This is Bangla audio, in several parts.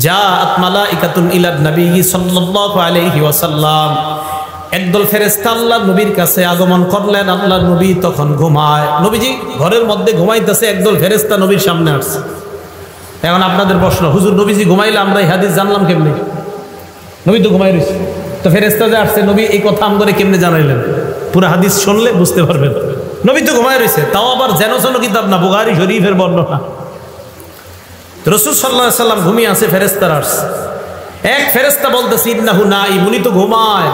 জাআত মালাইকাতুন ইলা নবী সাল্লাল্লাহু আলাইহি ওয়াসাল্লাম। একদল ফেরেশতা আল্লাহর নবীর কাছে আগমন করলেন। আল্লাহর নবী তখন ঘুমায়। নবীজি ঘরের মধ্যে ঘুমাইতেছে, একদল ফেরেশতা নবীর সামনে আসছে। এখন আপনাদের প্রশ্ন, হুজুর নবীজি ঘুমাইলে আমরা এই হাদিস জানলাম কেমনে? নবী তো ঘুমাই রয়েছে, তো ফেরেশতা যে আসছে নবী এই কথা আমগরে কেমনে জানাইলেন? পুরো হাদিস শুনলে বুঝতে পারবেন। নবী তো ঘুমাই রয়েছে, তাও আবার যেন কিতাব না, বুখারী শরীফের বর্ণনা। রাসূল সাল্লাল্লাহু আলাইহি সাল্লাম ঘুমিয়ে আছে, ফেরেশতারা আসছে। এক ফেরেশতা বলতেছে ইন্নাহু নাঈম, উনি তো ঘুমায়।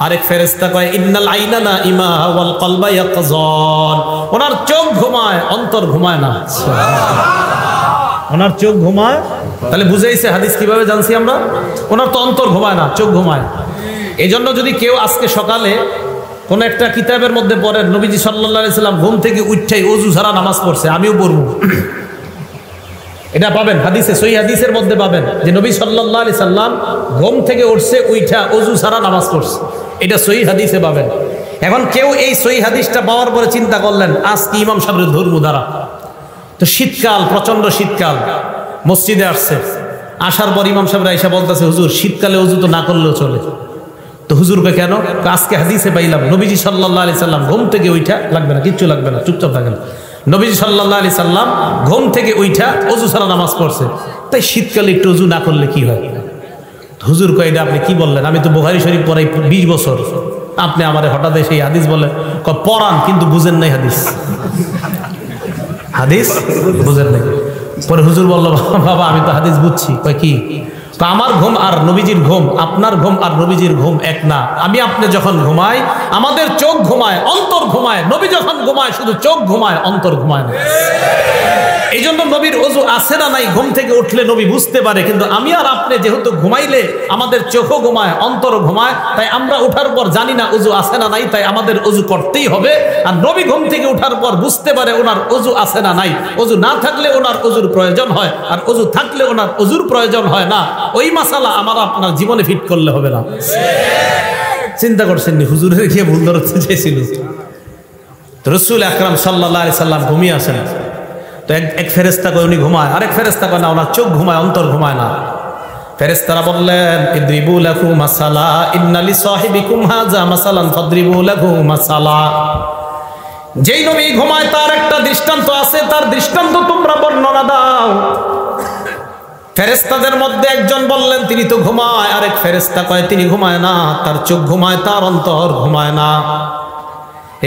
আরেক ফেরেশতা কয় ইন্নাল আইনা নাঈমা ওয়াল কলবা ইয়াকযান, ওনার চোখ ঘুমায় অন্তর ঘুমায় না। ওনার চোখ ঘুমায়, তাহলে বুঝাইছে হাদিস কিভাবে জানছি আমরা? ওনার তো অন্তর ঘুমায় না, চোখ ঘুমায়। এই জন্য যদি কেউ আজকে সকালে কোন একটা কিতাবের মধ্যে পড়েন নবীজি সাল্লাল্লাহু আলাইহি সাল্লাম ঘুম থেকে উঠেই ওযু ছাড়া নামাজ পড়ছে, আমিও পড়বো, এটা পাবেন হাদিসে, সহিহ হাদিসের মধ্যে পাবেন যে নবী সাল্লাল্লাহু আলাইহি সাল্লাম ঘুম থেকে উঠছে উইঠা ওযু ছাড়া নামাজ পড়ছে, এটা সহিহ হাদিসে পাবেন। এখন কেউ এই সহিহ হাদিসটা পাওয়ার পরে চিন্তা করলেন আজকে ইমাম সাহেবের ধর্ম দ্বারা, তো শীতকাল, প্রচন্ড শীতকাল, মসজিদে আসছে। আসার পর ইমাম সাহেবরা এসে বলতেছে হুজুর শীতকালে ওযু তো না করলেও চলে। তো হুজুরকে কেন? আজকে হাদিসে পাইলাম নবীজি সাল্লাল্লাহু আলাইহি সাল্লাম ঘুম থেকে উইঠা, লাগবে না, কিচ্ছু লাগবে না, চুপচাপ থাকেন, নবীজি সাল্লাল্লাহু আলাইহি সাল্লাম ঘুম থেকে উইঠা ওযু ছাড়া নামাজ পড়ছে, তাই শীতকালে একটু ওযু না করলে কি হয়? হুজুর কয় এটা আপনি কি বললেন? আমি তো বুখারী শরীফ পড়াই 20 বছর, আপনি আমারে হঠাৎ এসে এই হাদিস বলেন? পড়ান কিন্তু বুঝেন নাই হাদিস, হাদিস বুঝেন নাই। পরে হুজুর বলল বাবা আমি তো হাদিস বুঝছি। কয় কি? আমার ঘুম আর নবীজির ঘুম, আপনার ঘুম আর নবীজির ঘুম এক না। আমি আপনি যখন ঘুমাই আমাদের চোখ ঘুমায়, অন্তর ঘুমায়। নবী যখন ঘুমায় শুধু চোখ ঘুমায়, অন্তর ঘুমায় না। এই জন্য নবীর ওযু আছে না নাই ঘুম থেকে উঠলে নবী বুঝতে পারে, কিন্তু আমি আর আপনি যেহেতু ঘুমাইলে আমাদের চোখও ঘুমায়, অন্তর ঘুমায়, তাই আমরা উঠার পর জানি না ওযু আছে না নাই, তাই আমাদের ওযু করতেই হবে। আর নবী ঘুম থেকে উঠার পর বুঝতে পারে ওনার ওযু আছে না নাই। ওযু না থাকলে ওনার ওযুর প্রয়োজন হয়, আর ওযু থাকলে ওনার ওযুর প্রয়োজন হয় না। ওই মাসালা আমার আপনার জীবনে ফিট করলে হবে না। চিন্তা করছেন নি হুজুরের গিয়ে ভুল ধরতে চেয়েছিল? রাসূল আকরাম সাল্লাল্লাহু আলাইহি সাল্লাম ঘুমিয়ে আছেন, তো এক ফেরেশতা কয় উনি ঘুমায়, আরেক ফেরেশতা কয় না ওনার চোখ ঘুমায়, অন্তর ঘুমায় না। ফেরেশতারা বললেন ইদরিবু লাহু মাসালা ইন্না লিসাহিবিকুম হাযা মাসালান ফাদরিবু লাহু মাসালা। যেই নবী ঘুমায় তার একটা দৃষ্টান্ত আছে, তার দৃষ্টান্ত তোমরা বর্ণনা দাও। ফেরেশতাদের মধ্যে একজন বললেন তিনি তো ঘুমায়, আরেক ফেরেশতা কয় তিনি ঘুমায় না, তার চোখ ঘুমায়, তার অন্তর ঘুমায় না।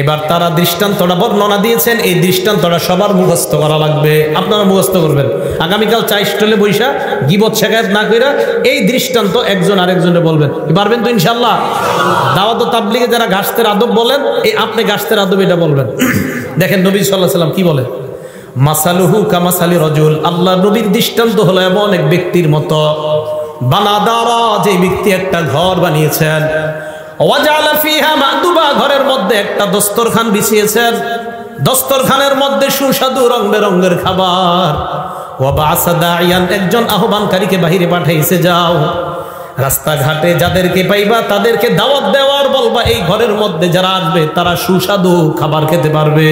এবার তারা দৃষ্টান্তটা বর্ণনা দিয়েছেন, এই দৃষ্টান্তটা সবার মুখস্থ করা লাগবে, আপনারা মুখস্থ করবেন। আগামীকাল চা স্টলে বৈশা গীবত শেখায়ত না কইরা এই দৃষ্টান্ত একজন আরেকজনে বলবেন, পারবেন তো ইনশাআল্লাহ? দাওয়াত ও তাবলীগে যারা গাছতের আদব বলেন, এই আপনি গাছতের আদব এটা বলবেন। দেখেন নবী সাল্লাল্লাহু আলাইহি সাল্লাম কি বলে, মাসালুহু কামাসালি রাজুল, আল্লাহ নবীর দৃষ্টান্ত হলো এমন এক ব্যক্তির মতো, বানাদারা, যে ব্যক্তি একটা ঘর বানিয়েছেন, ওয়াজালা ফিহা মাদুবা, ঘরের মধ্যে একটা দস্তরখান বিছিয়েছেন, দস্তরখানের মধ্যে সুস্বাদু রং বেরঙের খাবার। ওয়াবাসা দাইয়ান, একজন আহ্বানকারীকে বাহিরে পাঠাইছে, যাও রাস্তাঘাটে যাদেরকে পাইবা তাদেরকে দাওয়াত দেওয়ার বলবা এই ঘরের মধ্যে যারা আসবে তারা সুস্বাদু খাবার খেতে পারবে।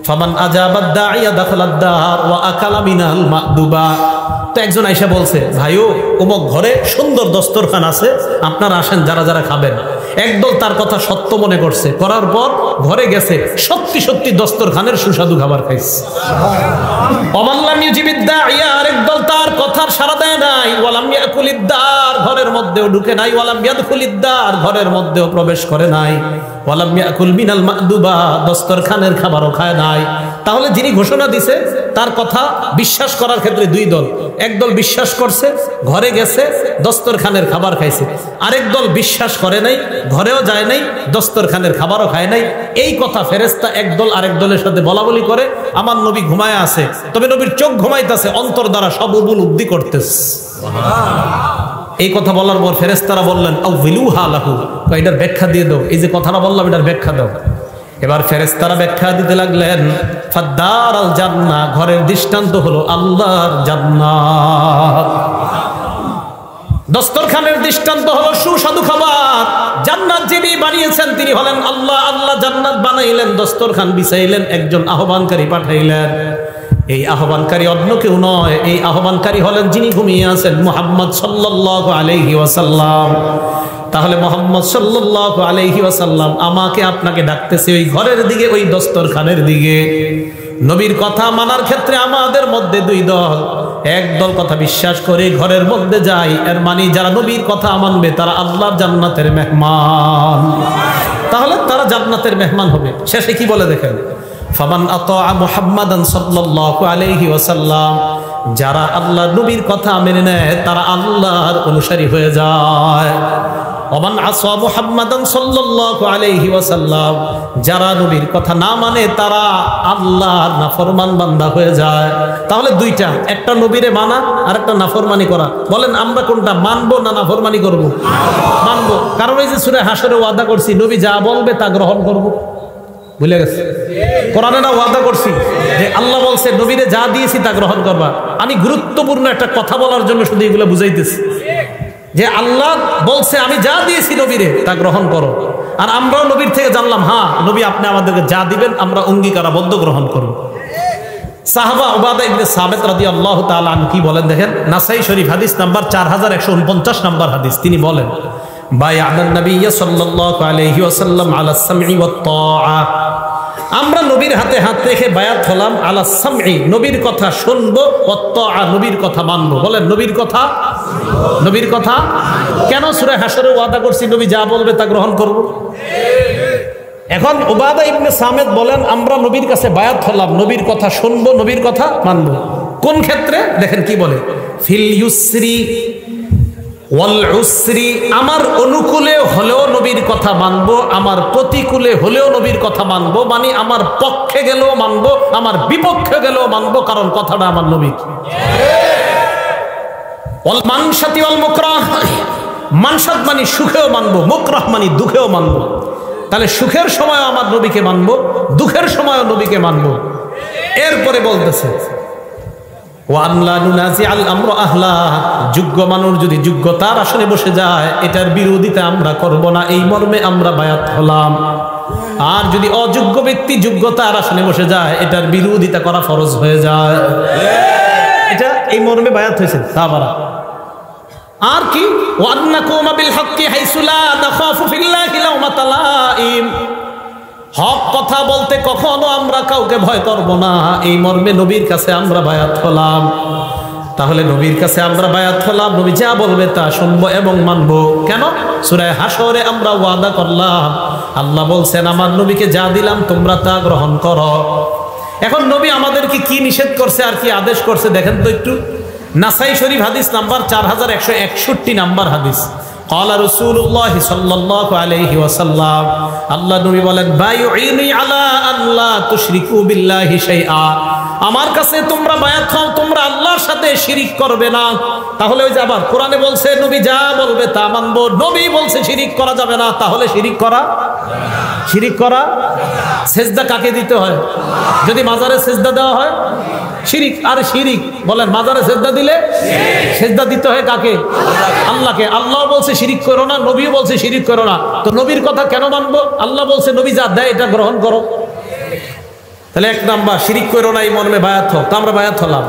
ফামান আজাবাদ দাইয়া দাখালাদ দার ওয়া আকালা মিনাল মাদুবা। তো একজন আয়েশা বলছে ভাইও অমুক ঘরে সুন্দর দস্তরখান আছে, আপনারা আসেন যারা যারা খাবেন। একদল তার কথা সত্য মনে করছে, করার পর ঘরে গেছে, সত্যি সত্যি দস্তরখানের সুস্বাদু খাবার খাইছে। ওয়াল্লাম ইউজিবিদ দাইয়া, আরেকদল তার কথার সাড়া দেয় নাই, ওয়ালাম ইয়াকুলিদ দার, ঘরের মধ্যেও ঢুকে নাই, ওয়ালাম ইয়াদখুলিদ দার, ঘরের মধ্যেও প্রবেশ করে নাই, ওয়ালাম ইয়াকুল মিনাল মাদুবা, দস্তরখানের খাবারও খায় নাই। তাহলে যিনি ঘোষণা দিছে তার কথা বিশ্বাস করার ক্ষেত্রে দুই দল, একদল বিশ্বাস করছে, ঘরে গেছে, দস্তরখানের খাবার খাইছে, আরেক দল বিশ্বাস করে নাই, ঘরেও যায় নাই, দস্তরখানের খাবারও খায় নাই। এই কথা ফেরেশতা একদল আরেক দলের সাথে বলা বলি করে, আমার নবী ঘুমায় আছে, তবে নবীর চোখ ঘুমাইতেছে, অন্তর দ্বারা সব উপলব্ধি করতেছে। এই কথা বলার পর ফেরেশতারা বললেন আউযিলুহা লাহু, এটার ব্যাখ্যা দিয়ে দাও, এই যে কথাটা বললাম এটার ব্যাখ্যা দাও। এবার ফেরেশতারা ব্যাখ্যা দিতে লাগলেন, ফাদ্দারাল জান্নাহ, ঘরের দৃষ্টান্ত হলো আল্লাহর জান্নাত, দস্তরখানের দৃষ্টান্ত হলো সুস্বাদু খাবার। জান্নাত যিনি বানিয়েছেন তিনি হলেন আল্লাহ, আল্লাহ জান্নাত বানাইলেন, দস্তরখান বিছাইলেন, একজন আহ্বানকারী পাঠাইলেন। এই আহ্বানকারী অন্য কেউ নয়, এই আহ্বানকারী হলেন যিনি ঘুমিয়ে আছেন, মুহাম্মদ সাল্লাল্লাহু আলাইহি ওয়াসাল্লাম। তাহলে মুহাম্মদ সাল্লাল্লাহু আলাইহি ওয়াসাল্লাম আমাকে আপনাকে ডাকতেছে ওই ঘরের দিকে, ওই দস্তরখানের দিকে। নবীর কথা মানার ক্ষেত্রে আমাদের মধ্যে দুই দল। এক দল কথা বিশ্বাস করে ঘরের মধ্যে যায়, এর মানে যারা নবীর কথা মানবে তারা আল্লাহর জান্নাতের মেহমান। তাহলে তারা জান্নাতের মেহমান হবে। শেষে কি বলে দেখেন, ফামান আতা মুহাম্মাদান সাল্লাল্লাহু আলাইহি ওয়াসাল্লাম, যারা আল্লাহর নবীর কথা মেনে নেয় তারা আল্লাহর অনুসারী হয়ে যায়। ওমান আসা মুহাম্মাদান সাল্লাল্লাহু আলাইহি ওয়াসাল্লাম, যারা নবীর কথা না মানে তারা আল্লাহর নাফরমান বান্দা হয়ে যায়। তাহলে দুইটা, একটা নবীরে মানা আর একটা নাফরমানি করা। বলেন আমরা কোনটা মানবো না নাফরমানি করব? মানবো। কারণ এই যে সূরা হাশরে ওয়াদা করছি নবী যা বলবে তা গ্রহণ করব। ভুলে গেছে? কোরআনে না ওয়াদা করছি যে আল্লাহ বলছে নবীরে যা দিয়েছি তা গ্রহণ করবা। আমি গুরুত্বপূর্ণ একটা কথা বলার জন্য শুধু এগুলো বুঝাইতেছি যে আল্লাহ বলছে আমি যা দিয়েছি নবীরে তা গ্রহণ করো। আর আমরাও নবীর থেকে জানলাম হ্যাঁ নবী আপনি আমাদেরকে যা দিবেন আমরা অঙ্গীকারাবদ্ধ গ্রহণ করব। সাহাবা উবাদা ইবনে সামিত রাদিয়াল্লাহু তাআলা আনহু কি বলেন দেখেন, নাসাই শরীফ হাদিস নাম্বার 4149 নম্বর হাদিস। তিনি বলেন বায়া'নান নাবিয়্য সাল্লাল্লাহু আলাইহি ওয়াসাল্লাম আলাস সামঈ ওয়াত তাআ, আমরা নবীর হাতে হাত রেখে বায়াত হলাম আলাস সামঈ, নবীর কথা শুনবো, ওয়াত তাআ, নবীর কথা মানবো। বলেন নবীর কথা, নবীর কথা। কেন? সূরা হাশরে ওয়াদা করছি নবী যা বলবে তা গ্রহণ করব। এখন উবাদা ইবনে সামিত বলেন আমরা নবীর কাছে বায়াত হলাম, নবীর কথা শুনবো, নবীর কথা মানবো। কোন ক্ষেত্রে? দেখেন কি বলে, ফিল ইউসরি ওয়াল উসরি, আমার অনুকূলে হলেও নবীর কথা মানবো, আমার প্রতিকূলে হলেও নবীর কথা মানবো। মানে আমার পক্ষে গেলেও মানবো, আমার বিপক্ষে গেলেও মানবো, কারণ কথাটা আমার নবীর। ওয়াল মানশাতি ওয়াল মুকরাহ, মানশাত মানে সুখেও মানবো, মুকরাহ মানে দুঃখেও মানবো। তাহলে সুখের সময় আমার নবীকে মানবো, দুঃখের সময়ও নবীকে মানবো। এরপরে বলতেছে যোগ্য মানুষ যদি যোগ্যতার আসনে বসে যায় এটার বিরোধিতা আমরা করব না, এই মর্মে আমরা বায়াত হলাম। আর যদি অযোগ্য ব্যক্তি যোগ্যতার আসনে বসে যায় এটার বিরোধিতা করা ফরজ হয়ে যায়। এটা এই মর্মে বায়াত হয়েছে সাহাবারা। আর কি, ওয়ান্নাকুমা বিল হক্কি হাইসু লা নাখাফু ফিল্লাহি লাওমাতা লাইম, হক কথা বলতে কখনো আমরা কাউকে ভয় করব না, এই মর্মে নবীর কাছে আমরা বায়াত হলাম। তাহলে নবীর কাছে আমরা বায়াত হলাম, নবী যা বলবে তা শুনবো এবং মানবো। কেন? সূরা হাশরে আমরা ওয়াদা করলাম, আল্লাহ বলছেন আমার নবীকে যা দিলাম তোমরা তা গ্রহণ করো। এখন নবী আমাদেরকে কি নিষেধ করছে আর কি আদেশ করছে দেখেন তো একটু। নাসাই শরীফ হাদিস নাম্বার 4161 নাম্বার হাদিস। قال رسول الله صلى الله عليه وسلم, আল্লাহ নবী বলেন বায়ুইনি আলা আন লা তুশরিকু বিল্লাহি শাইআ, আমার কাছে তোমরা বায়াত হও তোমরা আল্লাহর সাথে শিরিক করবে না। তাহলে ওই যে আবার কোরআনে বলছে নবী যা বলবে তা মানবো, নবী বলছে শিরিক করা যাবে না, তাহলে শিরিক করা, শিরিক করা। সেজদা কাকে দিতে হয়? যদি মাজারে সেজদা দেওয়া হয় শিরিক। আর শিরিক বলেন মাজারে সেজদা দিলে সেজদা দিতে হয় কাকে? আল্লাহকে। আল্লাহ বলছে শিরিক করো না, নবীও বলছে শিরিক করো না, তো নবীর কথা কেন মানবো? আল্লাহ বলছে নবী যা দেয় এটা গ্রহণ করো। তাহলে এক নাম্বার শিরিক করো না, এই মর্মে বায়াত হও, তো আমরা বায়াত হলাম।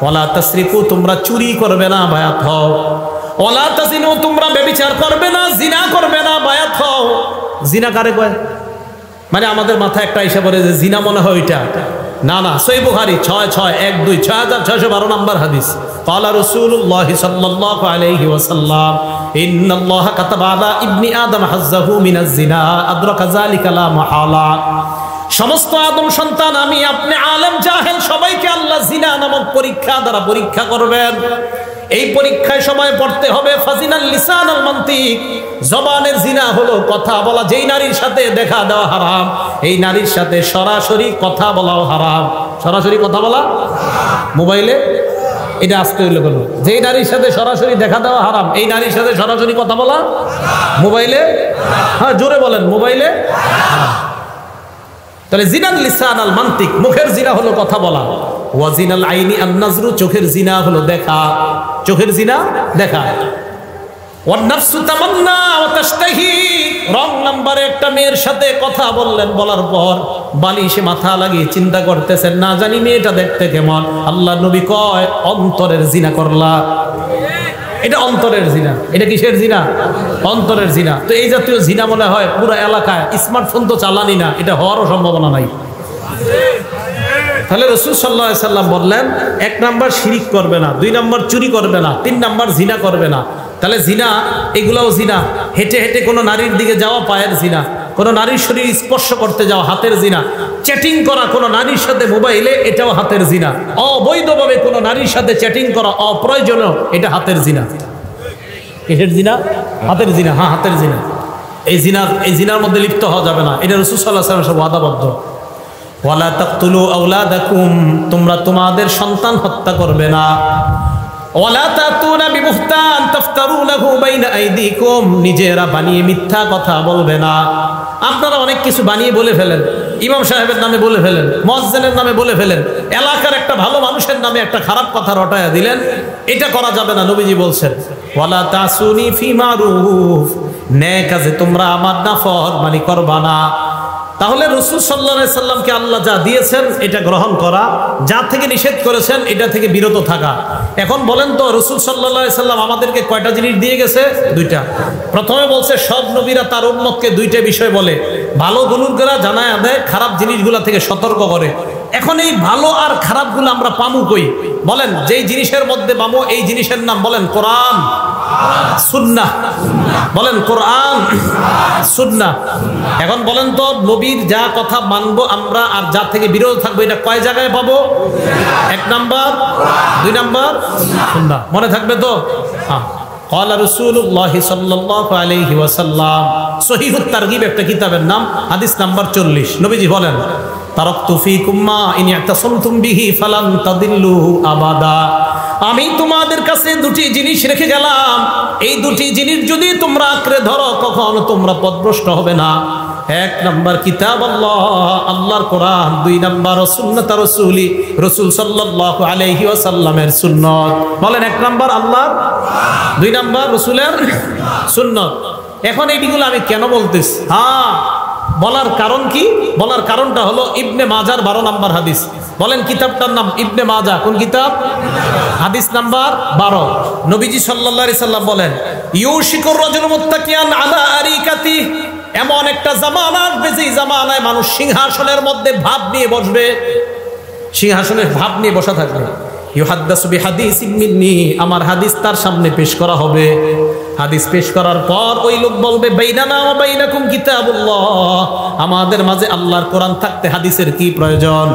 ওয়ালা তাসরিকু, তোমরা চুরি করবে না, বায়াত হও। ওয়ালা তাজিনু, তোমরা ব্যভিচার করবে না, জিনা করবে না, বায়াত হও। জিনা কারে কয়? মানে আমাদের মাথায় একটা এসে পড়ে যে জিনা মনে হয় ওইটা, না না, সহিহ বুখারী 6612 নম্বর হাদিস। قال رسول الله صلى الله عليه وسلم ان الله كتب على ابن ادم حظه من الزنا ادرك ذلك لا محاله, সমস্ত আদম সন্তান আমি আপনি আলেম জাহেল সবাইকে আল্লাহ জিনা নামক পরীক্ষা দ্বারা পরীক্ষা করবেন। এই পরীক্ষায় সময় পড়তে হবে ফাজিনাল লিসান আল মান্তিক, জবানের জিনা হলো কথা বলা। যেই নারীর সাথে দেখা দেওয়া হারাম, এই নারীর সাথে সরাসরি কথা বলাও হারাম। সরাসরি কথা বলা মোবাইলে, এটা আসতে হইলো কেন? যেই নারীর সাথে সরাসরি দেখা দেওয়া হারাম, এই নারীর সাথে সরাসরি কথা বলা মোবাইলে, হ্যাঁ জোরে বলেন, মোবাইলে। তাহলে জিনাল লিসান আল মান্তিক, মুখের জিনা হলো কথা বলা। ওয়াজিনাল আইনি আন নাজরু, চোখের জিনা হলো দেখা। চোখের জিনা দেখা। ওয়ান-নাফসু তামান্না ওয়া তাশতাহি, রং নাম্বারে একটা মেয়ের সাথে কথা বললেন, বলার পর বালিশে মাথা লাগিয়ে চিন্তা করতেছেন না জানি মেয়েটা দেখতে কেমন। আল্লাহ নবী কয় অন্তরের জিনা করলা। এটা অন্তরের জিনা। এটা কিসের জিনা? অন্তরের জিনা। তো এই জাতীয় জিনা মনে হয় পুরো এলাকায় স্মার্টফোন তো চালানি না, এটা হওয়ারও সম্ভাবনা নাই। তাহলে রাসূল সাল্লাল্লাহু আলাইহি সাল্লাম বললেন 1 নাম্বার শিরিক করবে না, 2 নাম্বার চুরি করবে না, 3 নাম্বার জিনা করবে না। তাহলে জিনা এগুলাও জিনা। হেঁটে হেঁটে কোনো নারীর দিকে যাওয়া পায়ের জিনা, কোনো নারীর শরীর স্পর্শ করতে যাওয়া হাতের জিনা, চ্যাটিং করা কোনো নারীর সাথে মোবাইলে এটাও হাতের জিনা, অবৈধভাবে কোনো নারীর সাথে চ্যাটিং করা অপ্রয়োজনীয় এটা হাতের জিনা। কিসের জিনা? হাতের জিনা। হ্যাঁ, হাতের জিনা। এই জিনার মধ্যে লিপ্ত হওয়া যাবে না। এটা রাসূল সাল্লাল্লাহু আলাইহি ওয়াসাল্লাম সব ওয়াদাবদ্ধ। ওয়ালা তাকতুলু আওলাদাকুম, তোমরা তোমাদের সন্তান হত্যা করবে না। ওয়ালা তাতুনা বিবুহতান তাফতারুনাহু বাইনা আইদিকুম, নিজেরা বানিয়ে মিথ্যা কথা বলবে না। আপনারা অনেক কিছু বানিয়ে বলে ফেলেন, ইমাম সাহেবের নামে বলে ফেলেন, মুয়াজ্জিনের নামে বলে ফেলেন, এলাকার একটা ভালো মানুষের নামে একটা খারাপ কথা রটায়া দিলেন। এটা করা যাবে না। নবীজি বলছেন ওয়ালা তাসুনি ফি মারুফ, নেক কাজে তোমরা আমার নাফরমানি করবা না। তাহলে রাসূল সাল্লাল্লাহু আলাইহি সাল্লামকে আল্লাহ যা দিয়েছেন এটা গ্রহণ করা, যা থেকে নিষেধ করেছেন এটা থেকে বিরত থাকা। এখন বলেন তো রাসূল সাল্লাল্লাহু আলাইহি সাল্লাম আমাদেরকে কয়টা জিনিস দিয়ে গেছে? 2টা। প্রথমে বলছে সব নবীরা তার উম্মতকে 2টা বিষয় বলে, ভালো গুণগুলা জানায় দেয়, খারাপ জিনিসগুলা থেকে সতর্ক করে। এখন এই ভালো আর খারাপগুলো আমরা পামু কই? বলেন, যেই জিনিসের মধ্যে পামু এই জিনিসের নাম বলেন কোরআন সুন্নাহ। বলেন কোরআন সুন্নাহ। এখন বলেন তো নবীর যা কথা মানবো আমরা আর যা থেকে বিরত থাকবো এটা কয় জায়গায় পাবো? 1 নাম্বার, 2 নাম্বার সুন্নাহ। মনে থাকবে তো? হ্যাঁ। قال رسول الله صلى الله عليه وسلم, সহিহ তারগিব একটা কিতাবের নাম, হাদিস নাম্বার 40। নবীজি বলেন তারাকতু ফীকুম মা ইন ইয়াতাসামতুম বিহি ফালান তাদিল্লু আবাদা, আমি তোমাদের কাছে 2টি জিনিস রেখে গেলাম, এই 2টি জিনিস যদি তোমরা আঁকড়ে ধরো কখনো তোমরা পথভ্রষ্ট হবে না। 1 নাম্বার কিতাব আল্লাহ, আল্লাহর কোরআন। 2 নাম্বার সুন্নাত রাসূলি, রাসূল সাল্লাল্লাহু আলাইহি ওয়াসাল্লামের সুন্নাত। বলেন 1 নাম্বার আল্লাহ, 2 নাম্বার রাসূলের সুন্নাত। এখন এইগুলো আমি কেন বলতেছি? হ্যাঁ, বলার কারণ কি? বলার কারণটা হলো ইবনে মাজার 12 নাম্বার হাদিস। বলেন কিতাবটার নাম ইবনে মাজা। কোন কিতাব? হাদিস নাম্বার 12। নবীজি সাল্লাল্লাহু আলাইহি সাল্লাম বলেন ইউশিকুর রাজুলু মুত্তাকিয়ান আলা আরিকাতি, এমন একটা জামানা আসবে যেই জামানায় মানুষ সিংহাসনের মধ্যে ভাব নিয়ে বসবে, সিংহাসনের ভাব নিয়ে বসা থাকবে। ইউহাদ্দাসু বিহাদিসিন মিন্নি, আমার হাদিস তার সামনে পেশ করা হবে। হাদিস পেশ করার পর ওই লোক বলবে বাইনানা ওয়া বাইনাকুম কিতাবুল্লাহ, আমাদের মাঝে আল্লাহর কোরআন থাকতে হাদিসের কি প্রয়োজন?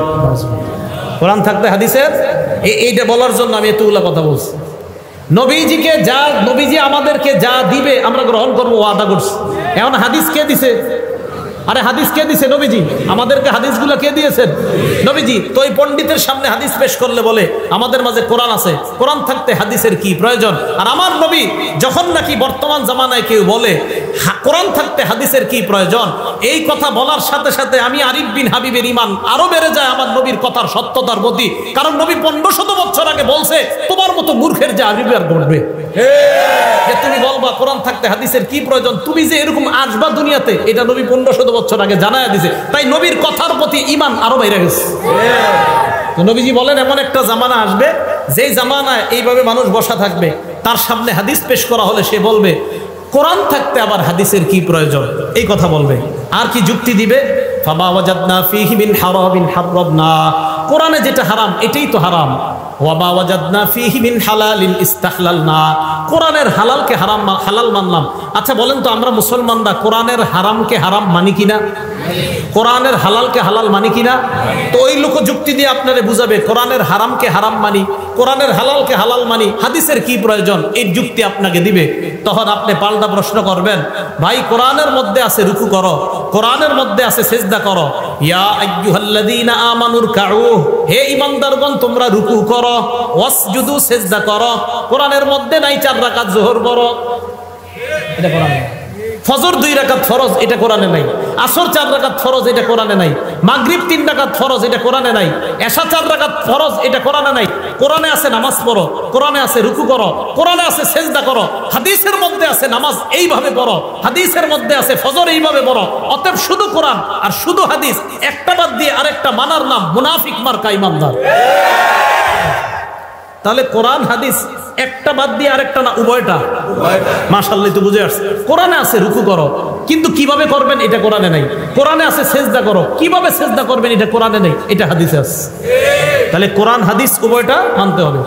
কোরআন থাকতে হাদিসের, এইটা বলার জন্য আমি এতগুলা কথা বলছি। নবীজিকে যা, নবীজি আমাদেরকে যা দিবে আমরা গ্রহণ করবো, ওয়াদা করছি। এখন হাদিস কে দিছে? আরে হাদিস কে দিছে? নবীজি। আমাদেরকে হাদিসগুলো কে দিয়েছেন? নবীজি। তো এই পণ্ডিতের সামনে হাদিস পেশ করলে বলে আমাদের মাঝে কোরআন আছে, কোরআন থাকতে হাদিসের কি প্রয়োজন? আর আমার নবী যখন নাকি বর্তমান জামানায় কেউ বলে কোরআন থাকতে হাদিসের কি প্রয়োজন, এই কথা বলার সাথে সাথে আমি আরিফ বিন হাবিবের ঈমান আরো বেড়ে যায় আমার নবীর কথার সত্যতার প্রতি। কারণ নবী 1500 বছর আগে বলছে, তোমার মতো মূর্খের যে আরিফ আর ঘটবে যে তুমি বলবা কোরআন থাকতে হাদিসের কি প্রয়োজন, তুমি যে এরকম আসবা দুনিয়াতে, এটা নবী 1500 বছর আগে জানায় দিছে। তাই নবীর কথার প্রতি ঈমান আরো বেড়ে গেছে। তো নবীজি বলেন এমন একটা জামানা আসবে যেই জামানায় এইভাবে মানুষ বসা থাকবে, তার সামনে হাদিস পেশ করা হলে সে বলবে কোরআন থাকতে আবার হাদিসের কি প্রয়োজন, এই কথা বলবে। আর কি যুক্তি দিবে? ফামা ওয়াজাদনা ফীহি মিন হারামিন হারামনা, কোরআনে যেটা হারাম এটাই তো হারাম। ওয়ামা ওয়াজাদনা ফীহি মিন হালালিন ইস্তাহলালনা, কোরআনের হালালকে হারাম হালাল মানলাম। আচ্ছা বলেন তো আমরা মুসলমানরা কোরআনের হারামকে হারাম মানি কিনা? কোরআনের হালালকে হালাল মানি কিনা? তো ওই লোক যুক্তি দিয়ে আপনারে বুঝাবে কোরআনের হারামকে হারাম মানি, কোরআনের হালালকে হালাল মানি, হাদিসের কি প্রয়োজন, এই যুক্তি আপনাকে দিবে। তখন আপনি পাল্টা প্রশ্ন করবেন, ভাই কোরআনের মধ্যে আছে রুকু করো, কোরআনের মধ্যে আছে সিজদা করো, ইয়া আইয়ুহাল্লাযীনা আমানুর কাউ, হে ঈমানদারগণ তোমরা রুকু করো, ওয়াসজুদু সিজদা করো। কোরআনের মধ্যে নাই 4 রাকাত যোহর পড়ো, এটা কোরআনে। ফজর 2 রাকাত ফরজ, এটা কোরআনে নাই। আসর 4 রাকাত ফরজ, এটা কোরআনে নাই। মাগরিব 3 রাকাত ফরজ, এটা কোরআনে নাই। এশা 4 রাকাত ফরজ, এটা কোরআনে নাই। কোরআনে আছে নামাজ পড়ো, কোরআনে আছে রুকু করো, কোরআনে আছে সেজদা করো, হাদিসের মধ্যে আছে নামাজ এইভাবে পড়ো, হাদিসের মধ্যে আছে ফজর এইভাবে পড়ো। অতএব শুধু কোরআন আর শুধু হাদিস একটা বাদ দিয়ে আরেকটা মানার নাম মুনাফিক মার্কা ইমানদার। তাহলে কোরআন হাদিস একটা বাদ দিয়ে আরেকটা না, উভয়টা। মাশাআল্লাহ, তো বুঝে আসছে। কোরআনে আছে রুকু করো, কিন্তু কিভাবে করবেন এটা কোরআনে নাই। কোরআনে আছে সেজদা করো, কিভাবে সেজদা করবেন এটা কোরআনে নেই, এটা হাদিসে আছে। তাহলে কোরআন হাদিস উভয়টা মানতে হবে।